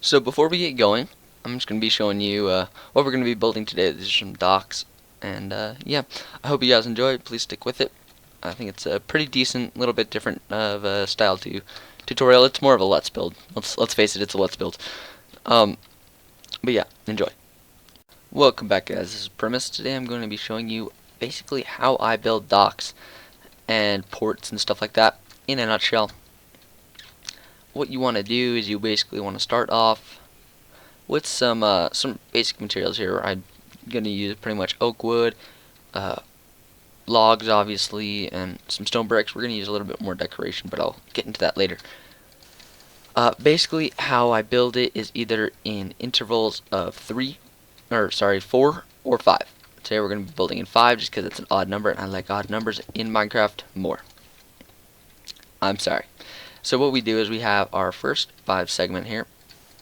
So before we get going, I'm just going to be showing you what we're going to be building today. These are some docks, and yeah, I hope you guys enjoy. Please stick with it. I think it's a pretty decent, little bit different of a style to tutorial. It's more of a let's build. Let's face it, it's a let's build. Um, but yeah, enjoy. Welcome back, guys. This is Primus. Today I'm going to be showing you basically how I build docks and ports and stuff like that in a nutshell. What you want to do is you basically want to start off with some basic materials here. I'm gonna use pretty much oak wood, uh, logs obviously, and some stone bricks. We're gonna use a little bit more decoration, but I'll get into that later. Basically, how I build it is either in intervals of 4 or 5. Today we're gonna be building in 5 just because it's an odd number, and I like odd numbers in Minecraft more. I'm sorry. So what we do is we have our first 5 segment here.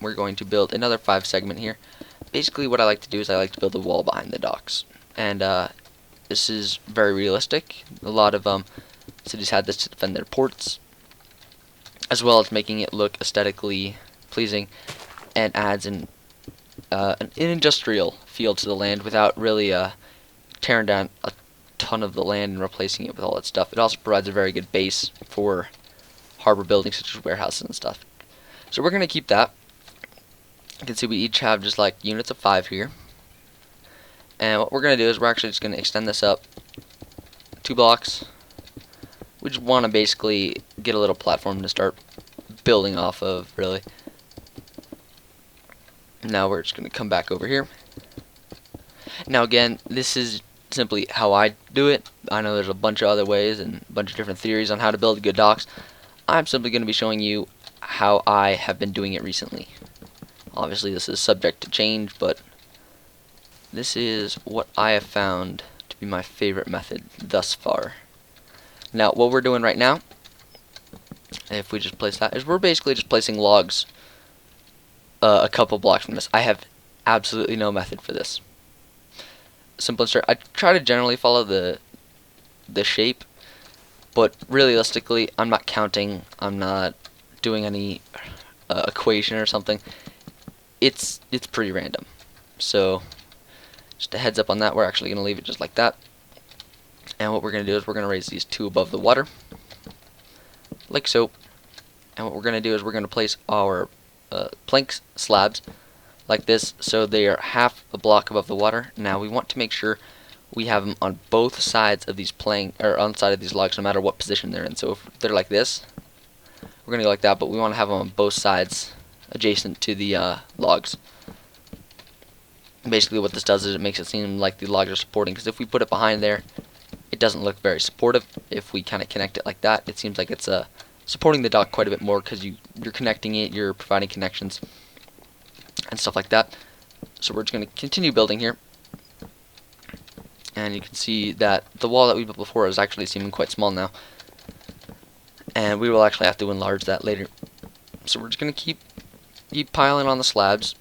We're going to build another 5 segment here. Basically what I like to do is I like to build a wall behind the docks, and this is very realistic. A lot of cities had this to defend their ports, as well as making it look aesthetically pleasing, and adds an industrial feel to the land without really tearing down a ton of the land and replacing it with all that stuff. It also provides a very good base for harbor buildings such as warehouses and stuff. So we're going to keep that. You can see we each have just like units of 5 here. And what we're going to do is we're actually just going to extend this up 2 blocks. We just want to basically get a little platform to start building off of, really. Now we're just going to come back over here. Now again, this is simply how I do it. I know there's a bunch of other ways and a bunch of different theories on how to build good docks. I'm simply going to be showing you how I have been doing it recently. Obviously this is subject to change, but this is what I have found to be my favorite method thus far. Now what we're doing right now, if we just place that, is we're basically just placing logs a couple blocks from this. I have absolutely no method for this. Simple and straight. I try to generally follow the shape, but realistically I'm not counting, I'm not doing any equation or something. It's pretty random. So just a heads up on that, we're actually going to leave it just like that. And what we're going to do is we're going to raise these 2 above the water, like so. And what we're going to do is we're going to place our plank slabs like this, so they are half a block above the water. Now we want to make sure we have them on both sides of these on side of these logs, no matter what position they're in. So if they're like this, we're going to go like that, but we want to have them on both sides adjacent to the logs. Basically what this does is it makes it seem like the logs are supporting, because if we put it behind there, it doesn't look very supportive. If we kind of connect it like that, it seems like it's supporting the dock quite a bit more, because you're connecting it, you're providing connections and stuff like that. So we're just going to continue building here, and you can see that the wall that we built before is actually seeming quite small now, and we will actually have to enlarge that later. So we're just going to keep piling on the slabs,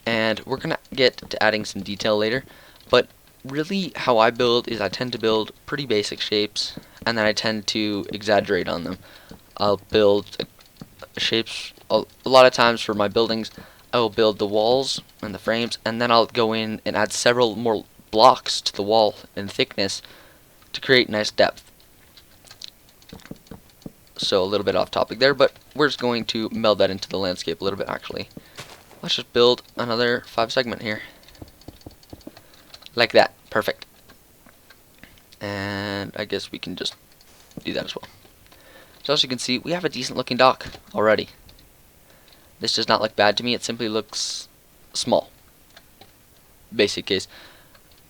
and we're going to get to adding some detail later. But really how I build is I tend to build pretty basic shapes, and then I tend to exaggerate on them. I'll build shapes a lot of times for my buildings. I will build the walls and the frames, and then I'll go in and add several more blocks to the wall in thickness to create nice depth. So a little bit off topic there, but we're just going to meld that into the landscape a little bit actually. Let's just build another 5 segment here. Like that. Perfect. And I guess we can just do that as well. So as you can see, we have a decent looking dock already. This does not look bad to me, it simply looks small. Basic case.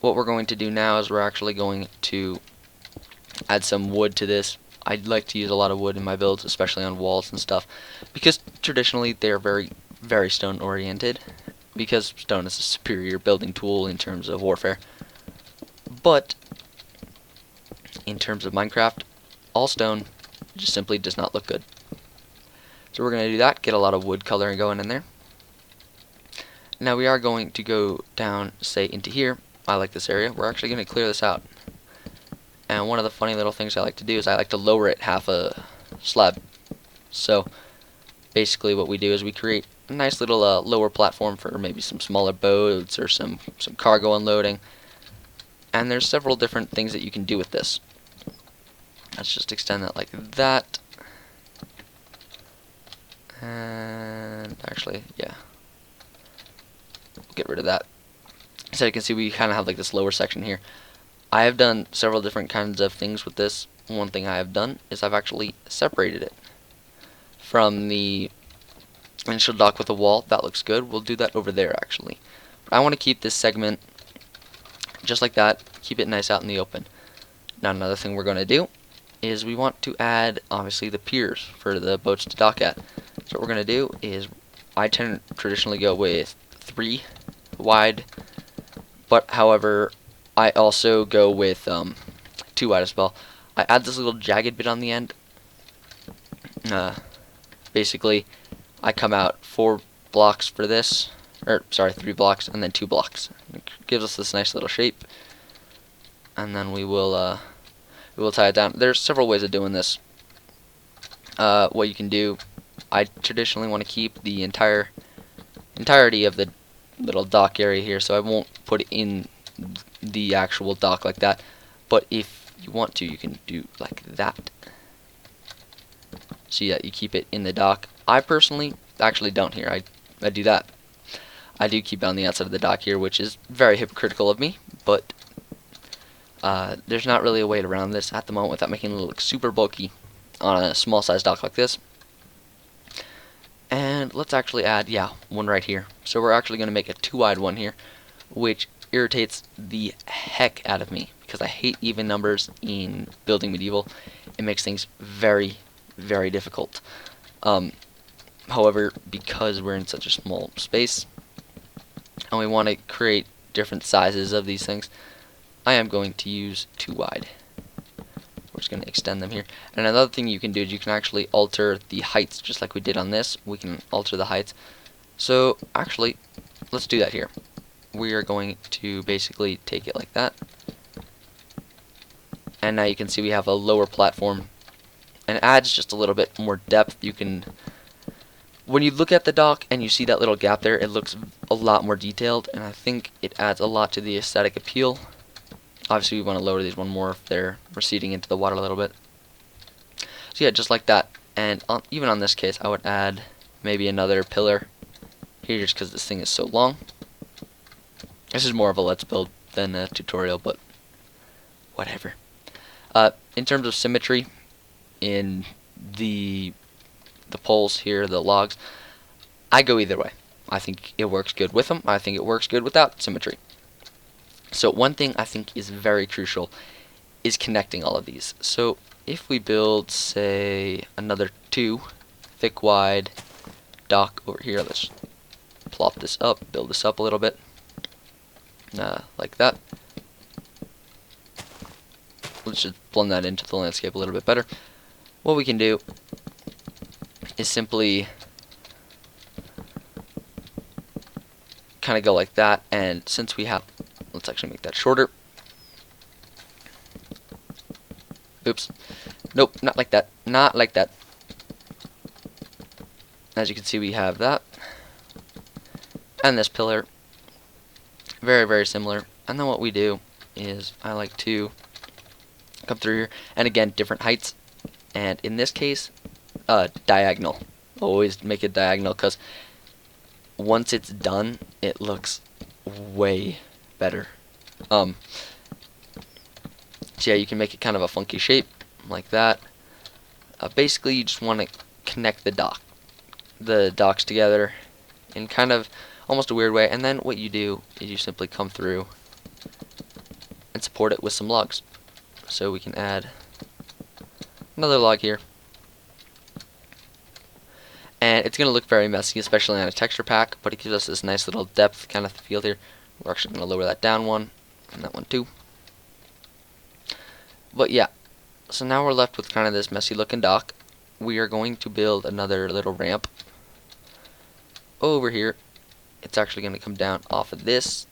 What we're going to do now is we're actually going to add some wood to this. I like to use a lot of wood in my builds, especially on walls and stuff, because traditionally they are very stone oriented, because stone is a superior building tool in terms of warfare. But in terms of Minecraft, all stone just simply does not look good. So we're going to do that, get a lot of wood coloring going in there. Now we are going to go down, say, into here. I like this area. We're actually going to clear this out. And one of the funny little things I like to do is I like to lower it half a slab. So basically what we do is we create a nice little lower platform for maybe some smaller boats or some cargo unloading. And there's several different things that you can do with this. Let's just extend that like that. And actually, yeah, we'll get rid of that. So you can see we kind of have like this lower section here. I have done several different kinds of things with this. One thing I have done is I've actually separated it from the initial dock with a wall. That looks good. We'll do that over there actually. But I want to keep this segment just like that. Keep it nice out in the open. Now another thing we're going to do is we want to add obviously the piers for the boats to dock at. So what we're going to do is I tend to traditionally go with 3 wide, but however I also go with 2 wide as well. I add this little jagged bit on the end. Basically I come out 4 blocks for this, or sorry, 3 blocks and then 2 blocks. It gives us this nice little shape, and then we will tie it down. There's several ways of doing this. What you can do, I traditionally want to keep the entirety of the little dock area here, so I won't put it in the actual dock like that. But if you want to, you can do like that. So yeah, you keep it in the dock. I personally actually don't here. I do that. I do keep it on the outside of the dock here, which is very hypocritical of me, but there's not really a way around this at the moment without making it look super bulky on a small size dock like this. And let's actually add, yeah, one right here. So we're actually going to make a 2 wide one here, which irritates the heck out of me because I hate even numbers in building medieval. It makes things very, very difficult. However, because we're in such a small space and we want to create different sizes of these things, I am going to use 2 wide. We're just going to extend them here. And another thing you can do is you can actually alter the heights, just like we did on this. We can alter the heights. So actually, let's do that here. We are going to basically take it like that. And now you can see we have a lower platform. And it adds just a little bit more depth. You can, when you look at the dock and you see that little gap there, it looks a lot more detailed. And I think it adds a lot to the aesthetic appeal. Obviously we want to lower these one more if they're receding into the water a little bit. So yeah, just like that. And even on this case, I would add maybe another pillar here just because this thing is so long. This is more of a let's build than a tutorial, but whatever. In terms of symmetry in the poles here, the logs, I go either way. I think it works good with them. I think it works good without symmetry. So one thing I think is very crucial is connecting all of these. So if we build, say, another 2 thick wide dock over here, let's plop this up, build this up a little bit, like that. Let's just blend that into the landscape a little bit better. What we can do is simply kind of go like that, and since we have, let's actually make that shorter. Oops. Nope, not like that. Not like that. As you can see, we have that. And this pillar. Very, very similar. And then what we do is I like to come through here. And again, different heights. And in this case, diagonal. Always make it diagonal because once it's done, it looks way better. So yeah, you can make it kind of a funky shape like that. Basically, you just want to connect the docks together in kind of almost a weird way, and then what you do is you simply come through and support it with some logs. So we can add another log here. And it's going to look very messy, especially on a texture pack, but it gives us this nice little depth kind of feel here. We're actually going to lower that down one, and that one too. But yeah, so now we're left with kind of this messy looking dock. We are going to build another little ramp over here. It's actually going to come down off of this,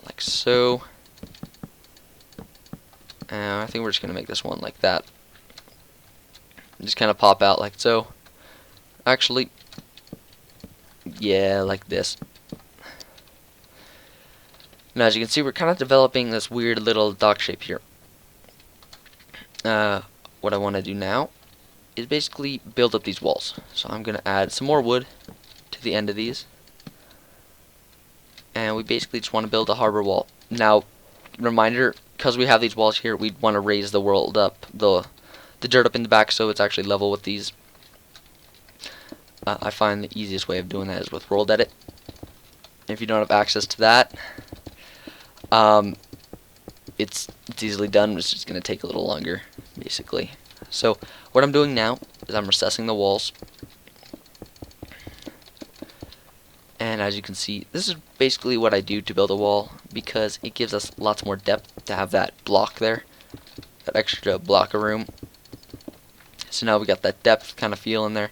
like so. And I think we're just going to make this one like that. Just kind of pop out like so. Actually, yeah, like this. Now, as you can see, we're kind of developing this weird little dock shape here. What I want to do now is basically build up these walls. So I'm going to add some more wood to the end of these. And we basically just want to build a harbor wall. Now, reminder, because we have these walls here, we want to raise the world up, the dirt up in the back, so it's actually level with these. I find the easiest way of doing that is with world edit. If you don't have access to that, it's easily done. It's just going to take a little longer, basically. So what I'm doing now is I'm recessing the walls. And as you can see, this is basically what I do to build a wall, because it gives us lots more depth to have that block there, that extra block of room. So now we got that depth kind of feel in there.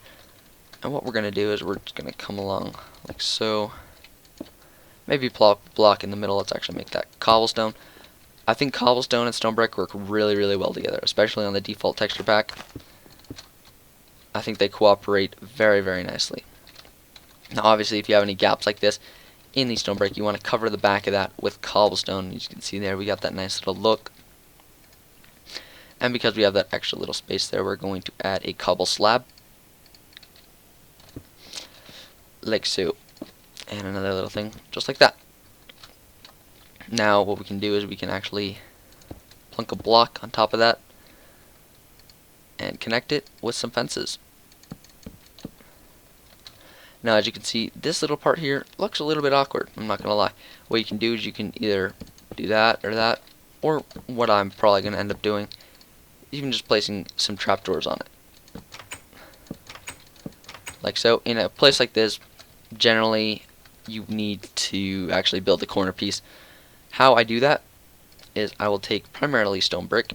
And what we're going to do is we're just going to come along like so. Maybe block in the middle. Let's actually make that cobblestone. I think cobblestone and stone brick work really, really well together, especially on the default texture pack. I think they cooperate very, very nicely. Now, obviously, if you have any gaps like this in the stone brick, you want to cover the back of that with cobblestone. As you can see there, we got that nice little look. And because we have that extra little space there, we're going to add a cobble slab, like so, and another little thing just like that. Now what we can do is we can actually plunk a block on top of that and connect it with some fences. Now, as you can see, this little part here looks a little bit awkward, I'm not gonna lie. What you can do is you can either do that, or what I'm probably gonna end up doing, even just placing some trapdoors on it, like so. In a place like this, generally you need to actually build the corner piece. How I do that is I will take primarily stone brick,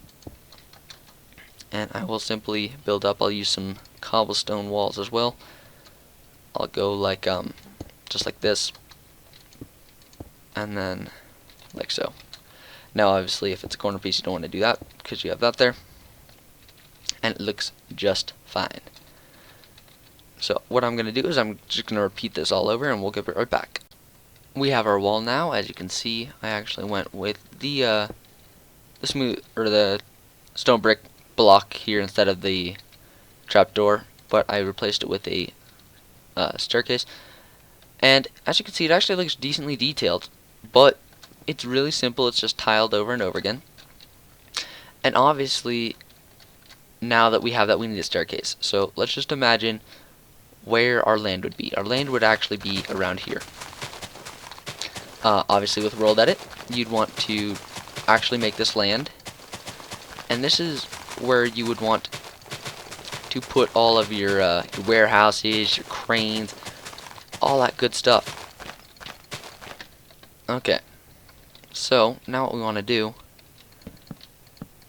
and I will simply build up. I'll use some cobblestone walls as well. I'll go like just like this, and then like so. Now obviously if it's a corner piece you don't want to do that, because you have that there, and it looks just fine. So what I'm going to do is I'm just going to repeat this all over, and we'll get right back. We have our wall now. As you can see, I actually went with the stone brick block here instead of the trapdoor, but I replaced it with a staircase. And as you can see, it actually looks decently detailed, but it's really simple. It's just tiled over and over again. And obviously, now that we have that, we need a staircase. So let's just imagine where our land would be. Our land would actually be around here. Obviously with world edit, you'd want to actually make this land, and this is where you would want to put all of your warehouses, your cranes, all that good stuff. Okay, so now what we want to do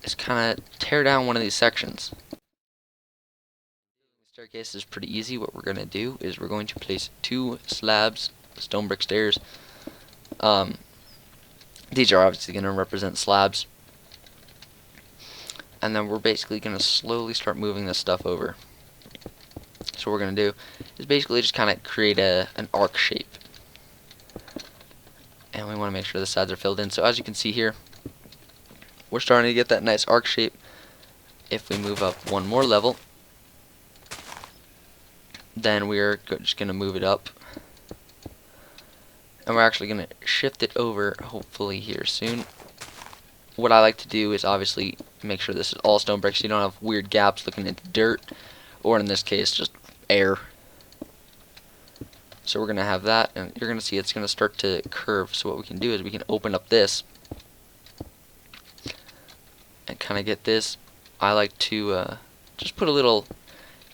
is kind of tear down one of these sections. The staircase is pretty easy. What we're going to do is we're going to place 2 slabs, stone brick stairs. These are obviously going to represent slabs, and then we're basically going to slowly start moving this stuff over. So what we're going to do is basically just kind of create an arc shape, and we want to make sure the sides are filled in. So as you can see here, we're starting to get that nice arc shape. If we move up one more level, then we're just going to move it up, and we're actually going to shift it over hopefully here soon. What I like to do is obviously make sure this is all stone bricks so you don't have weird gaps looking into dirt, or in this case just air. So we're going to have that, and you're going to see it's going to start to curve. So what we can do is we can open up this and kind of get this. I like to just put a little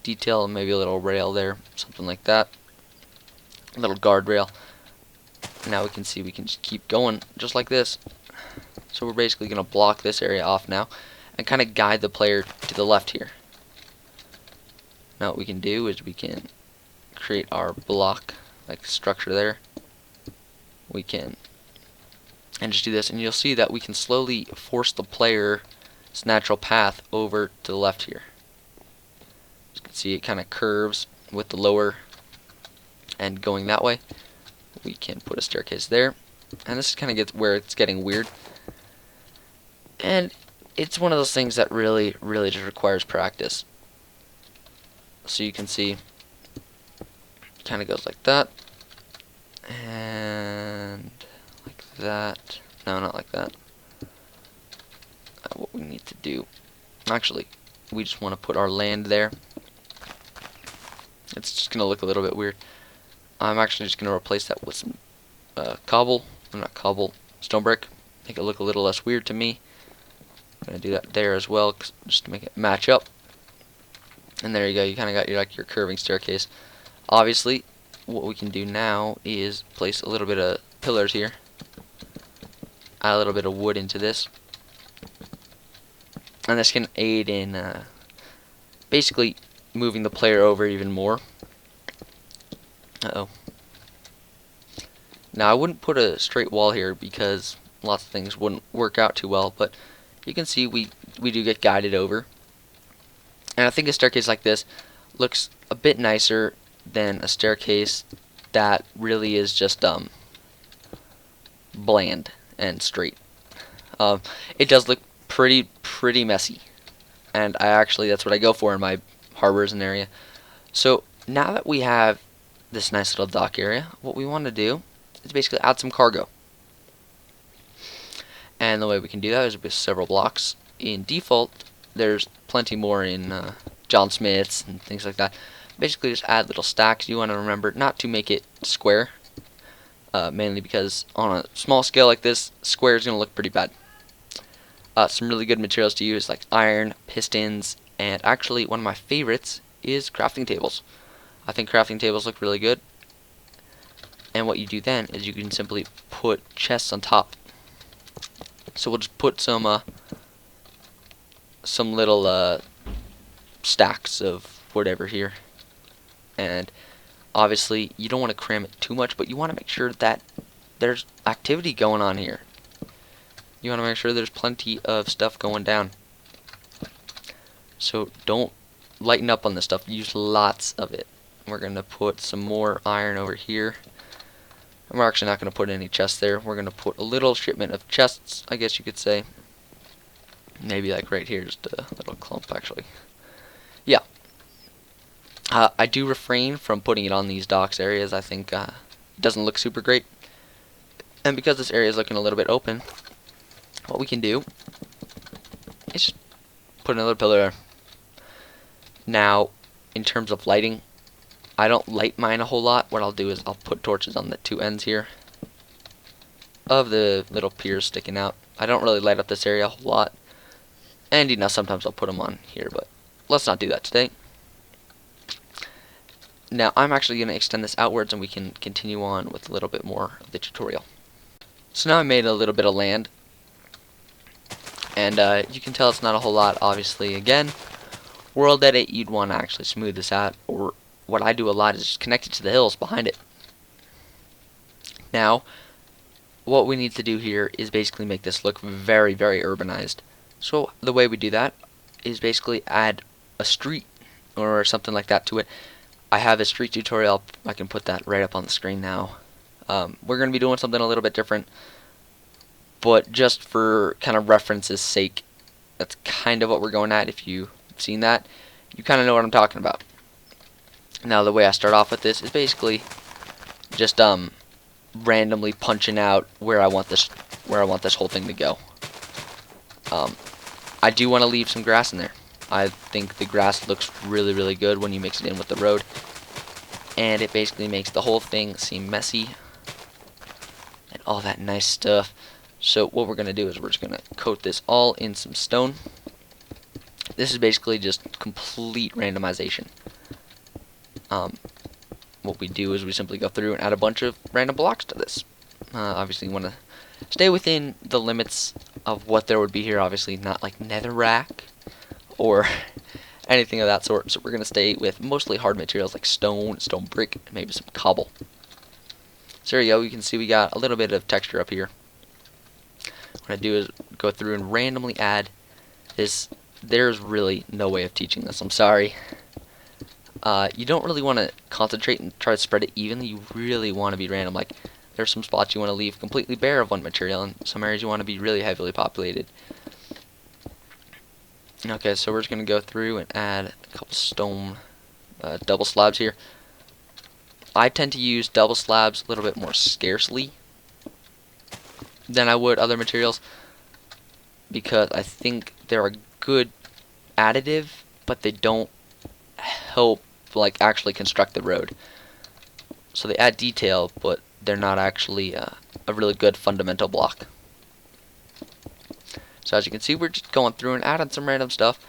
detail, maybe a little rail there, something like that, a little guardrail. Now we can see we can just keep going just like this. So we're basically going to block this area off now and kind of guide the player to the left here. Now what we can do is we can create our block like structure there. We can and just do this, and you'll see that we can slowly force the player's natural path over to the left here. As you can see, it kind of curves, with the lower end going that way. We can put a staircase there, and this kind of gets where it's getting weird. And it's one of those things that really just requires practice. So you can see, kind of goes like that, and like that. No, not like that. What we need to do, actually, we just want to put our land there. It's just going to look a little bit weird. I'm actually just going to replace that with some stone brick. Make it look a little less weird to me. I'm going to do that there as well, just to make it match up. And there you go, you kind of got your curving staircase. Obviously, what we can do now is place a little bit of pillars here. Add a little bit of wood into this. And this can aid in basically moving the player over even more. Uh-oh. Now, I wouldn't put a straight wall here because lots of things wouldn't work out too well, but you can see we do get guided over. And I think a staircase like this looks a bit nicer than a staircase that really is just bland and straight. It does look pretty messy, and that's what I go for in my harbors and area. So now that we have this nice little dock area, what we want to do is basically add some cargo. And the way we can do that is with several blocks. In default, there's plenty more in John Smith's and things like that. Basically, just add little stacks. You want to remember not to make it square, mainly because on a small scale like this, square is going to look pretty bad. Some really good materials to use, like iron, pistons, and actually one of my favorites is crafting tables. I think crafting tables look really good. And what you do then is you can simply put chests on top. So we'll just put some little stacks of whatever here. And obviously you don't want to cram it too much, but you want to make sure that there's activity going on here. You want to make sure there's plenty of stuff going down. So don't lighten up on this stuff. Use lots of it. We're going to put some more iron over here. And we're actually not going to put any chests there. We're going to put a little shipment of chests, I guess you could say. Maybe like right here, just a little clump actually. Yeah. I do refrain from putting it on these docks areas. I think it doesn't look super great. And because this area is looking a little bit open, what we can do is just put another pillar there. Now, in terms of lighting, I don't light mine a whole lot. What I'll do is I'll put torches on the two ends here of the little piers sticking out. I don't really light up this area a whole lot. And you know, sometimes I'll put them on here, but let's not do that today. Now, I'm actually going to extend this outwards and we can continue on with a little bit more of the tutorial. So now I made a little bit of land. And you can tell it's not a whole lot, obviously. Again, World Edit, you'd want to actually smooth this out. Or what I do a lot is just connect it to the hills behind it. Now, what we need to do here is basically make this look very urbanized. So the way we do that is basically add a street or something like that to it. I have a street tutorial. I can put that right up on the screen now. We're going to be doing something a little bit different, but just for kind of reference's sake, that's kind of what we're going at. If you've seen that, you kind of know what I'm talking about. Now the way I start off with this is basically just randomly punching out where I want this whole thing to go. I do want to leave some grass in there. I think the grass looks really good when you mix it in with the road, and it basically makes the whole thing seem messy and all that nice stuff. So what we're going to do is we're just going to coat this all in some stone. This is basically just complete randomization. What we do is we simply go through and add a bunch of random blocks to this. Obviously you want to stay within the limits of what there would be here, obviously not like netherrack or anything of that sort. So we're going to stay with mostly hard materials like stone brick, and maybe some cobble. So there you go, you can see we got a little bit of texture up here. What I do is go through and randomly add this. There's really no way of teaching this, I'm sorry. You don't really want to concentrate and try to spread it evenly. You really want to be random. Like, there's some spots you want to leave completely bare of one material, and some areas you want to be really heavily populated. Okay, so we're just going to go through and add a couple stone double slabs here. I tend to use double slabs a little bit more scarcely than I would other materials, because I think they're a good additive, but they don't help like actually construct the road. So they add detail, but they're not actually a really good fundamental block. So as you can see, we're just going through and adding some random stuff,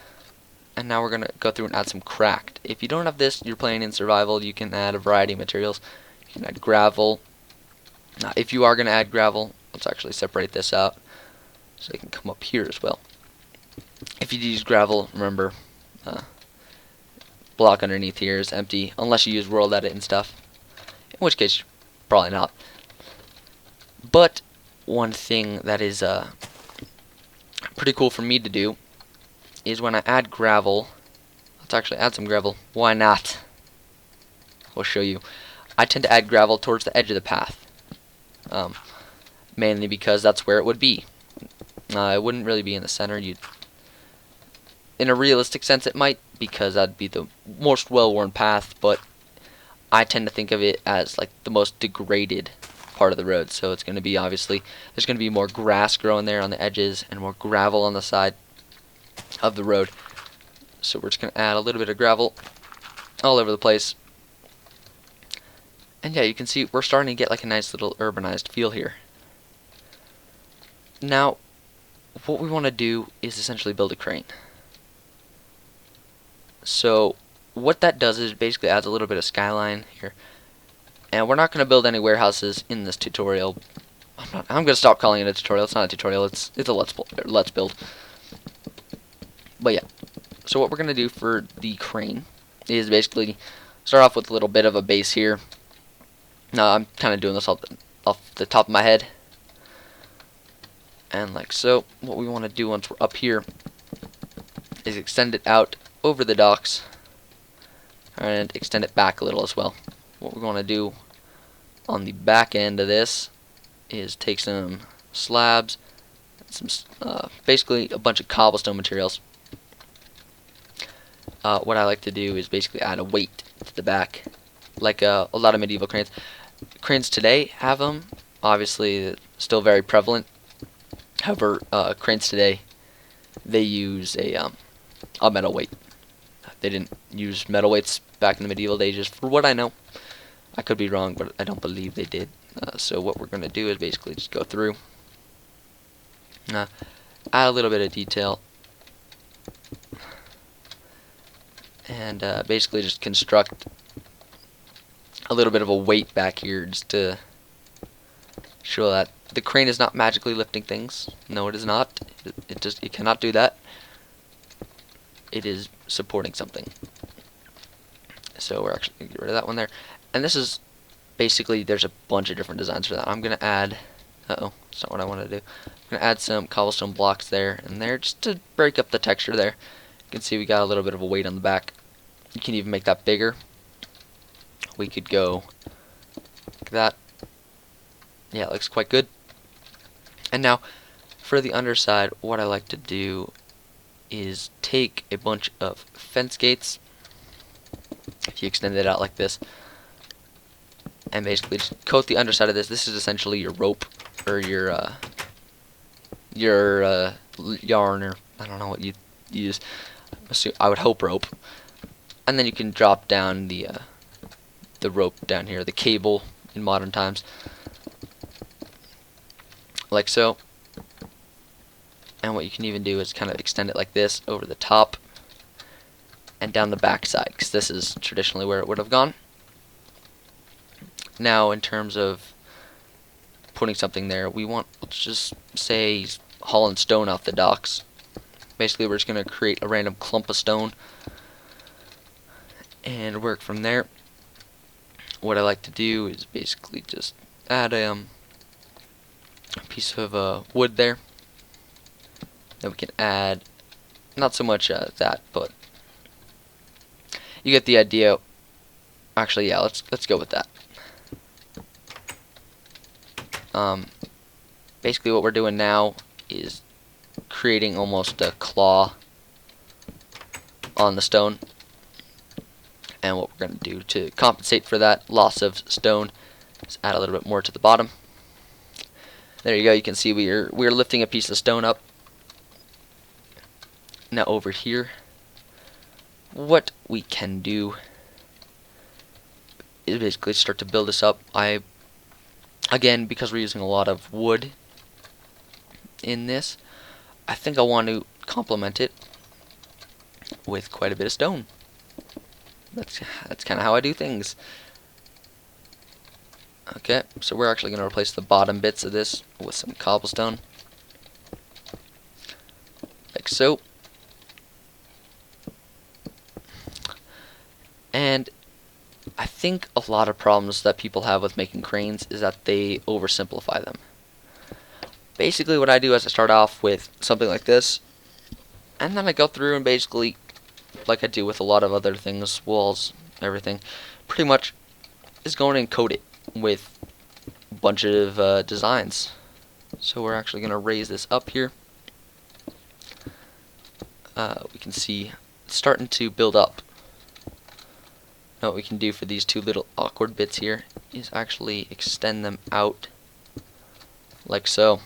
and now we're going to go through and add some cracked. If you don't have this, you're playing in survival, you can add a variety of materials. You can add gravel. Now, if you are going to add gravel, let's actually separate this out so it can come up here as well. If you use gravel, remember, block underneath here is empty, unless you use world edit and stuff, in which case, probably not. But one thing that is pretty cool for me to do is when I add gravel, let's actually add some gravel. Why not? We'll show you. I tend to add gravel towards the edge of the path, mainly because that's where it would be. It wouldn't really be in the center. In a realistic sense, it might, because that'd be the most well-worn path, but I tend to think of it as like the most degraded part of the road. So it's going to be, obviously, there's going to be more grass growing there on the edges and more gravel on the side of the road. So we're just going to add a little bit of gravel all over the place. And yeah, you can see we're starting to get like a nice little urbanized feel here. Now, what we want to do is essentially build a crane. So what that does is basically adds a little bit of skyline here. And we're not going to build any warehouses in this tutorial. I'm going to stop calling it a tutorial. It's not a tutorial. It's a let's build. But yeah. So what we're going to do for the crane is basically start off with a little bit of a base here. Now I'm kind of doing this off the top of my head. And like so, what we want to do once we're up here is extend it out over the docks and extend it back a little as well. What we're going to do on the back end of this is take some slabs, basically a bunch of cobblestone materials. What I like to do is basically add a weight to the back, like a lot of medieval cranes. Cranes today have them, obviously still very prevalent. However, cranes today, they use a metal weight. They didn't use metal weights back in the medieval ages, for what I know. I could be wrong, but I don't believe they did. So what we're going to do is basically just go through, add a little bit of detail, and basically just construct a little bit of a weight back here just to show that the crane is not magically lifting things. No, it is not. It cannot do that. It is supporting something. So we're actually going to get rid of that one there. And this is basically, there's a bunch of different designs for that. I'm going to add, that's not what I want to do. I'm going to add some cobblestone blocks there and there just to break up the texture there. You can see we got a little bit of a weight on the back. You can even make that bigger. We could go like that. Yeah, it looks quite good. And now, for the underside, what I like to do is take a bunch of fence gates, if you extend it out like this, and basically just coat the underside of this. This is essentially your rope, or your yarn, or I don't know what you use. I would hope rope. And then you can drop down the rope down here, the cable in modern times, like so. And what you can even do is kind of extend it like this over the top and down the back side, because this is traditionally where it would have gone. Now, in terms of putting something there, we want, let's just say, hauling stone off the docks. Basically, we're just going to create a random clump of stone and work from there. What I like to do is basically just add a piece of wood there. Then we can add, not so much that, but you get the idea. Actually, yeah, let's go with that. Basically what we're doing now is creating almost a claw on the stone, and what we're going to do to compensate for that loss of stone is add a little bit more to the bottom. There you go. You can see we're lifting a piece of stone up. Now over here, what we can do is basically start to build this up. Again, because we're using a lot of wood in this, I think I want to complement it with quite a bit of stone. That's kind of how I do things. Okay, so we're actually going to replace the bottom bits of this with some cobblestone, like so. And I think a lot of problems that people have with making cranes is that they oversimplify them. Basically what I do is I start off with something like this, and then I go through and basically, like I do with a lot of other things, walls, everything, pretty much is going and coat it with a bunch of designs. So we're actually going to raise this up here. We can see it's starting to build up. Now what we can do for these two little awkward bits here is actually extend them out like so.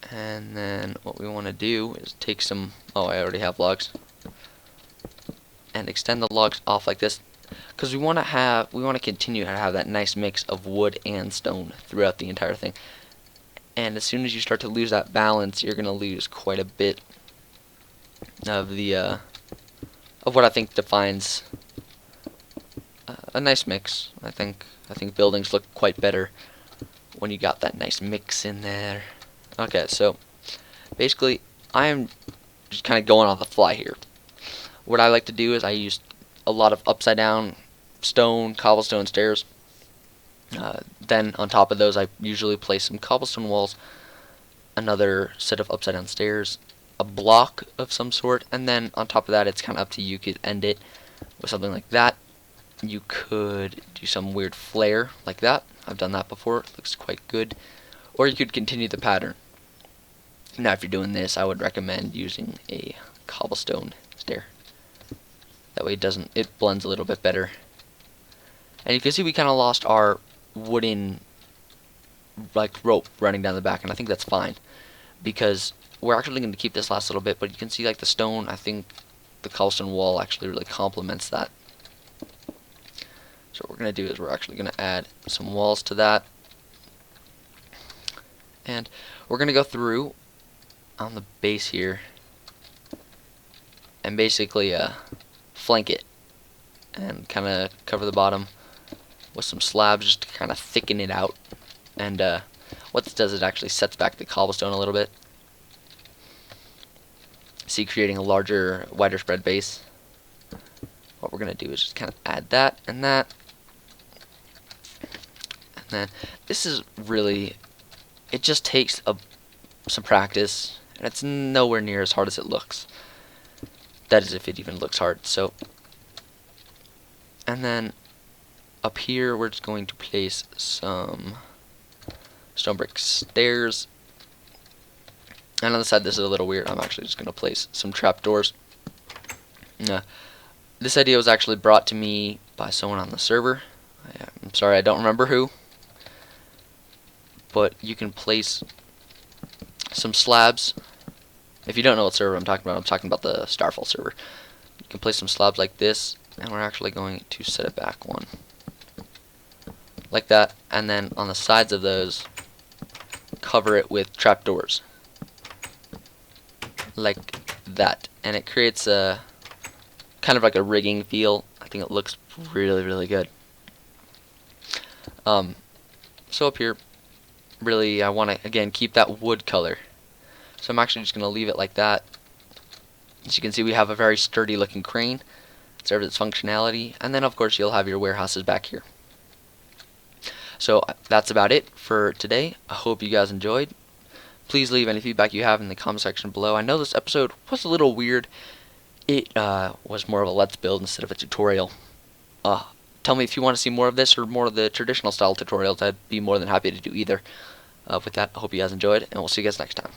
And then what we want to do is take some, oh, I already have logs, and extend the logs off like this, because we want to continue to have that nice mix of wood and stone throughout the entire thing. And as soon as you start to lose that balance, you're going to lose quite a bit of the of what I think defines a nice mix. I think buildings look quite better when you got that nice mix in there. Okay, so basically I'm just kind of going on the fly here. What I like to do is I use a lot of upside down stone, cobblestone stairs. Then on top of those I usually place some cobblestone walls, another set of upside down stairs, a block of some sort, and then on top of that it's kind of up to you. You could end it with something like that. You could do some weird flare like that. I've done that before. It looks quite good. Or you could continue the pattern. Now if you're doing this, I would recommend using a cobblestone stair. That way it blends a little bit better. And you can see we kind of lost our wooden like rope running down the back, and I think that's fine, because we're actually going to keep this last little bit, but you can see like the stone, I think the cobblestone wall actually really complements that. So what we're going to do is we're actually going to add some walls to that, and we're going to go through on the base here and basically flank it and kind of cover the bottom with some slabs just to kind of thicken it out. And what this does is it actually sets back the cobblestone a little bit. See, creating a larger, wider spread base. What we're going to do is just kind of add that and that. And then this is really, it just takes some practice, and it's nowhere near as hard as it looks. That is, if it even looks hard. So, and then up here we're just going to place some stone brick stairs. And on the side, this is a little weird. I'm actually just going to place some trapdoors. This idea was actually brought to me by someone on the server. I'm sorry, I don't remember who. But you can place some slabs. If you don't know what server I'm talking about the Starfall server. You can place some slabs like this, and we're actually going to set it back one. Like that, and then on the sides of those, cover it with trapdoors. Like that. And it creates a kind of like a rigging feel. I think it looks really, really good. So up here, really I want to again keep that wood color. So I'm actually just going to leave it like that. As you can see, we have a very sturdy looking crane. It serves its functionality. And then of course you'll have your warehouses back here. So that's about it for today. I hope you guys enjoyed. Please leave any feedback you have in the comment section below. I know this episode was a little weird. It was more of a let's build instead of a tutorial. Uh, Tell me if you want to see more of this or more of the traditional style tutorials. I'd be more than happy to do either. With that, I hope you guys enjoyed, and we'll see you guys next time.